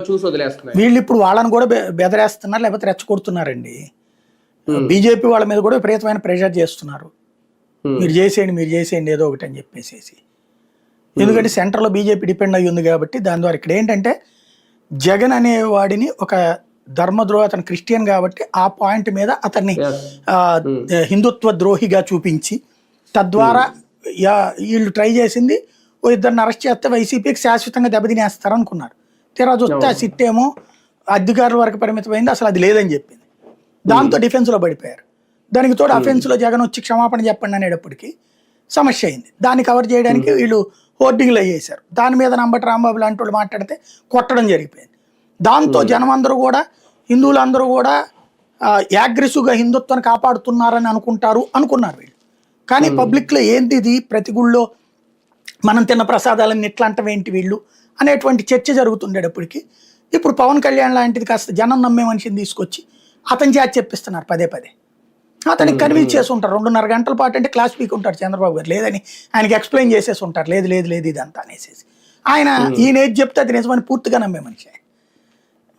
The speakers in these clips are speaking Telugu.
చూసి వదిలేస్తున్నారు. వీళ్ళు ఇప్పుడు వాళ్ళని కూడా బెదరేస్తున్నారు, లేకపోతే రెచ్చగొడుతున్నారండి. బీజేపీ వాళ్ళ మీద కూడా విపరీతమైన ప్రెషర్ చేస్తున్నారు. మీరు చేసేయండి ఏదో ఒకటి అని చెప్పేసి. ఎందుకంటే సెంటర్లో బీజేపీ డిపెండ్ అయ్యి ఉంది కాబట్టి దాని ద్వారా ఇక్కడ ఏంటంటే జగన్ అనే వాడిని ఒక ధర్మద్రోహి, అతను క్రిస్టియన్ కాబట్టి ఆ పాయింట్ మీద అతన్ని హిందుత్వ ద్రోహిగా చూపించి తద్వారా వీళ్ళు ట్రై చేసింది ఓ ఇద్దరిని అరెస్ట్ చేస్తే వైసీపీకి శాశ్వతంగా దెబ్బతినేస్తారు అనుకున్నారు. తీరా చూస్తే ఆ సిట్ ఏమో అధికారుల వరకు పరిమితమైంది, అసలు అది లేదని చెప్పింది. దాంతో డిఫెన్స్లో పడిపోయారు. దానికి తోడు అఫెన్స్లో జగన్ వచ్చి క్షమాపణ చెప్పండి అనేటప్పటికి సమస్య అయింది. దాన్ని కవర్ చేయడానికి వీళ్ళు హోర్డింగ్లు అయ్యేసారు. దాని మీద నంబటి రాంబాబు లాంటి వాళ్ళు మాట్లాడితే కొట్టడం జరిగిపోయింది. దాంతో జనం అందరూ కూడా, హిందువులందరూ కూడా యాగ్రెసివ్గా హిందుత్వాన్ని కాపాడుతున్నారని అనుకున్నారు వీళ్ళు. కానీ పబ్లిక్లో ఏంది ఇది, ప్రతి గుళ్ళో మనం తిన్న ప్రసాదాలన్నీ ఇట్లా అంటవేంటి వీళ్ళు అనేటువంటి చర్చ జరుగుతుండేటప్పటికి ఇప్పుడు పవన్ కళ్యాణ్ లాంటిది కాస్త జనం నమ్మే మనిషిని తీసుకొచ్చి అతని చేత చెప్పిస్తున్నారు పదే పదే. అతనికి కన్విన్స్ చేసి ఉంటారు. 2.5 గంటల పాటు అంటే క్లాస్ పీక్ ఉంటారు చంద్రబాబు గారు, లేదని ఆయనకి ఎక్స్ప్లెయిన్ చేసేసి ఉంటారు. లేదు ఇదంతా అనేసి ఆయన ఈయన ఏది చెప్తే అది నిజమని పూర్తిగా నమ్మే మనిషి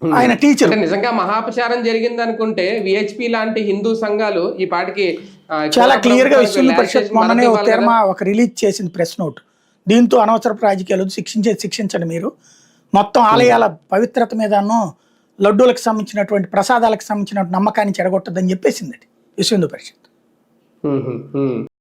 ఆయన. టీచర్ నిజంగా మహాపచారం జరిగింది అనుకుంటే విహెచ్పి లాంటి హిందూ సంఘాలు ఈ పాటికి చాలా క్లియర్ గా విశ్వ పరిషత్ మొన్ననే ఒక రిలీజ్ చేసింది ప్రెస్ నోట్. దీంతో అనవసరపు రాజకీయాలు శిక్షించండి మీరు, మొత్తం ఆలయాల పవిత్రత మీదను లడ్డూలకు సంబంధించినటువంటి ప్రసాదాలకు సంబంధించిన నమ్మకాన్ని చెడగొట్టదని చెప్పేసింది విశ్వ పరిషత్.